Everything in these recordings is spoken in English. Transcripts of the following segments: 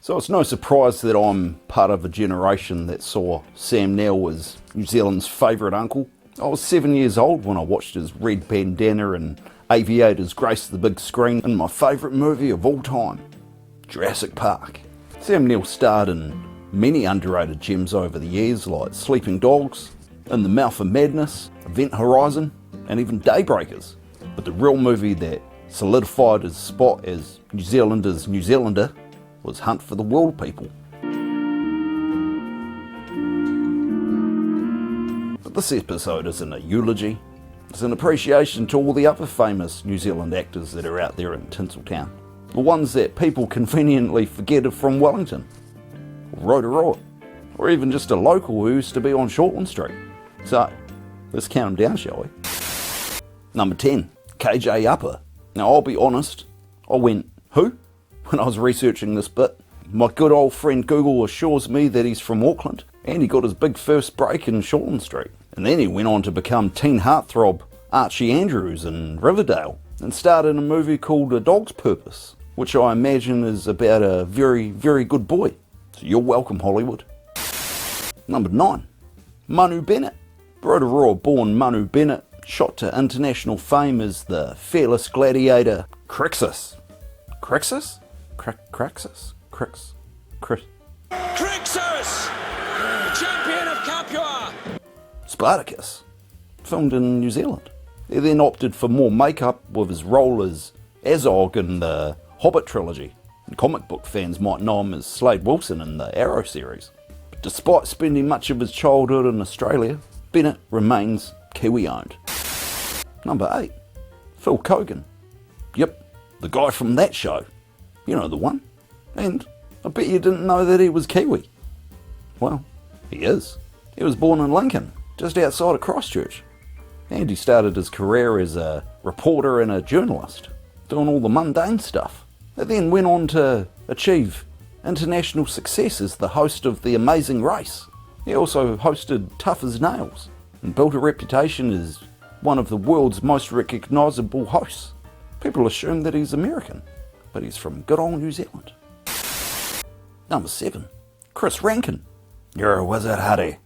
So it's no surprise that I'm part of a generation that saw Sam Neill as New Zealand's favourite uncle. I was 7 years old when I watched his red bandana and aviators grace the big screen in my favourite movie of all time, Jurassic Park. Sam Neill starred in many underrated gems over the years like Sleeping Dogs, In the Mouth of Madness, Event Horizon, and even Daybreakers. But the real movie that solidified his spot as New Zealander's New Zealander was Hunt for the World People. But this episode isn't a eulogy, it's an appreciation to all the other famous New Zealand actors that are out there in Tinseltown. The ones that people conveniently forget are from Wellington, or Aotearoa, or even just a local who used to be on Shortland Street. So, let's count them down, shall we? Number 10, KJ Upper. Now I'll be honest, I went, who? When I was researching this bit. My good old friend Google assures me that he's from Auckland, and he got his big first break in Shortland Street. And then he went on to become teen heartthrob Archie Andrews in Riverdale, and starred in a movie called A Dog's Purpose, which I imagine is about a very, very good boy. So you're welcome, Hollywood. Number 9, Manu Bennett. Rotorua born Manu Bennett shot to international fame as the fearless gladiator Crixus. Crixus? Crixus? Crixus! Champion of Capua! Spartacus. Filmed in New Zealand. He then opted for more makeup with his role as Azog in the Hobbit trilogy. And comic book fans might know him as Slade Wilson in the Arrow series. But despite spending much of his childhood in Australia, Bennett remains Kiwi owned. Number 8, Phil Kogan. Yep, the guy from that show. You know the one. And I bet you didn't know that he was Kiwi. Well, he is. He was born in Lincoln, just outside of Christchurch. And he started his career as a reporter and a journalist, doing all the mundane stuff. He then went on to achieve international success as the host of The Amazing Race. He also hosted Tough as Nails and built a reputation as one of the world's most recognisable hosts. People assume that he's American, but he's from good old New Zealand. Number 7, Chris Rankin. You're a wizard, Huddy.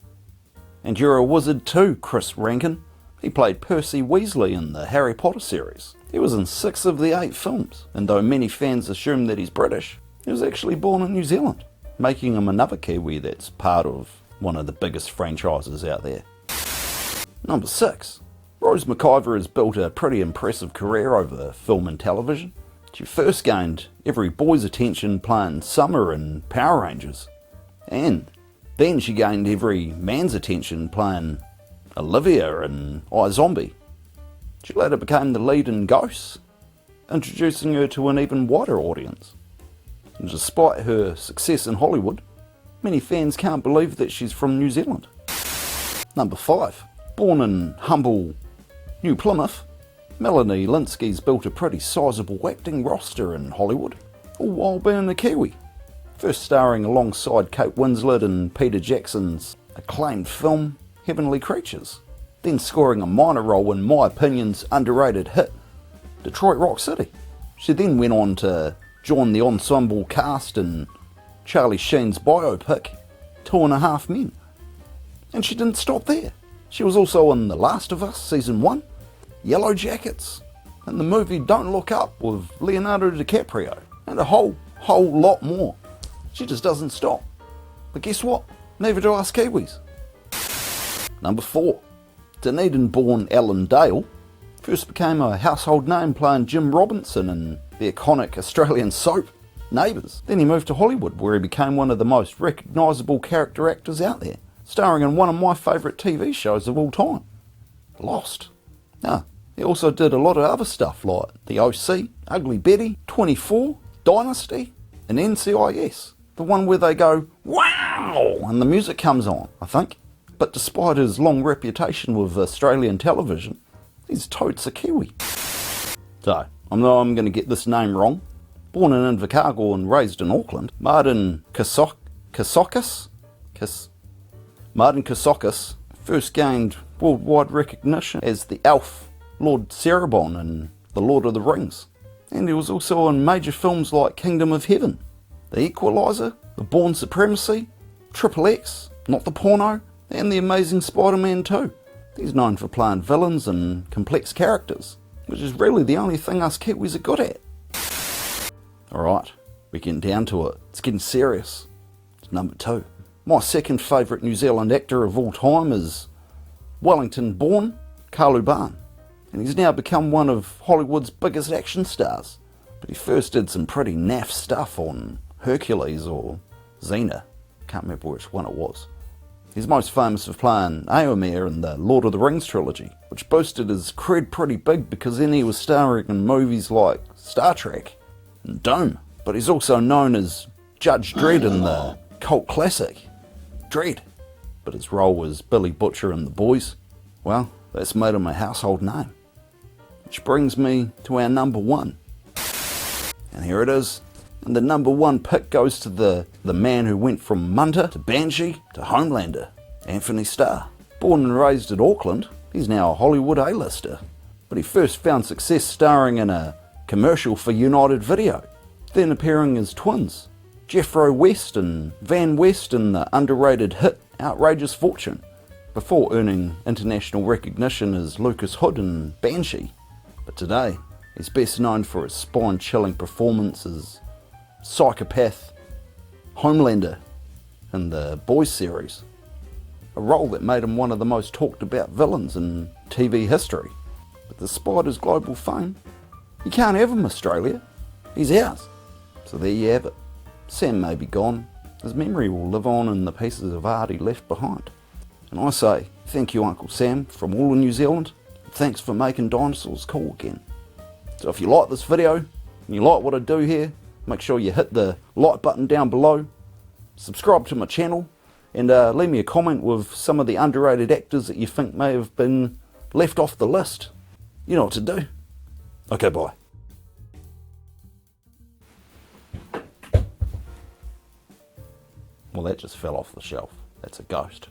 And you're a wizard too, Chris Rankin. He played Percy Weasley in the Harry Potter series. He was in 6 of the 8 films, and though many fans assume that he's British, he was actually born in New Zealand, making him another Kiwi that's part of one of the biggest franchises out there. Number 6, Rose McIver has built a pretty impressive career over film and television. She first gained every boy's attention playing Summer in Power Rangers, and then she gained every man's attention playing Olivia in iZombie. She later became the lead in Ghosts, introducing her to an even wider audience. And despite her success in Hollywood, many fans can't believe that she's from New Zealand. Number 5, born in humble New Plymouth, Melanie Lynskey's built a pretty sizable acting roster in Hollywood, all while being a Kiwi. First starring alongside Kate Winslet in Peter Jackson's acclaimed film Heavenly Creatures, then scoring a minor role in my opinion's underrated hit, Detroit Rock City. She then went on to join the ensemble cast in Charlie Sheen's biopic, 2.5 Men. And she didn't stop there. She was also in The Last of Us Season 1, Yellowjackets, and the movie Don't Look Up with Leonardo DiCaprio, and a whole lot more. She just doesn't stop. But guess what? Neither do us Kiwis. Number 4, Dunedin-born Alan Dale first became a household name playing Jim Robinson in the iconic Australian soap Neighbours. Then he moved to Hollywood, where he became one of the most recognisable character actors out there, starring in one of my favourite TV shows of all time, Lost. Now, he also did a lot of other stuff like The OC, Ugly Betty, 24, Dynasty, and NCIS. The one where they go, wow, and the music comes on, I think. But despite his long reputation with Australian television, he's totes a Kiwi. So, I know I'm going to get this name wrong. Born in Invercargill and raised in Auckland, Martin Kasokis first gained worldwide recognition as the elf Lord Cerebon in The Lord of the Rings. And he was also in major films like Kingdom of Heaven, The Equalizer, The Bourne Supremacy, Triple X, Not the Porno, and The Amazing Spider-Man 2. He's known for playing villains and complex characters, which is really the only thing us Kiwis are good at. Alright, we're getting down to it. It's getting serious. It's number 2. My second favourite New Zealand actor of all time is Wellington-born Kalu Barn, and he's now become one of Hollywood's biggest action stars. But he first did some pretty naff stuff on Hercules or Xena. Can't remember which one it was. He's most famous for playing Éomer in the Lord of the Rings trilogy, which boosted his cred pretty big because then he was starring in movies like Star Trek and Doom. But he's also known as Judge Dredd in the cult classic Dredd. But his role was Billy Butcher in The Boys. Well, that's made him a household name. Which brings me to our number 1. And here it is. And the number 1 pick goes to the man who went from Munter to Banshee to Homelander, Anthony Starr. Born and raised in Auckland, he's now a Hollywood A-lister. But he first found success starring in a commercial for United Video, then appearing as twins, Jeffro West and Van West in the underrated hit Outrageous Fortune, before earning international recognition as Lucas Hood in Banshee. But today, he's best known for his spine-chilling performance as Psychopath Homelander in the Boys series, a role that made him one of the most talked about villains in TV history. But despite his global fame, you can't have him, Australia. He's ours. So there you have it. Sam may be gone. His memory will live on in the pieces of art he left behind. And I say, thank you, Uncle Sam, from all of New Zealand. Thanks for making dinosaurs cool again. So if you like this video, and you like what I do here, make sure you hit the like button down below, subscribe to my channel, and leave me a comment with some of the underrated actors that you think may have been left off the list. You know what to do. Okay, bye. Well, that just fell off the shelf. That's a ghost.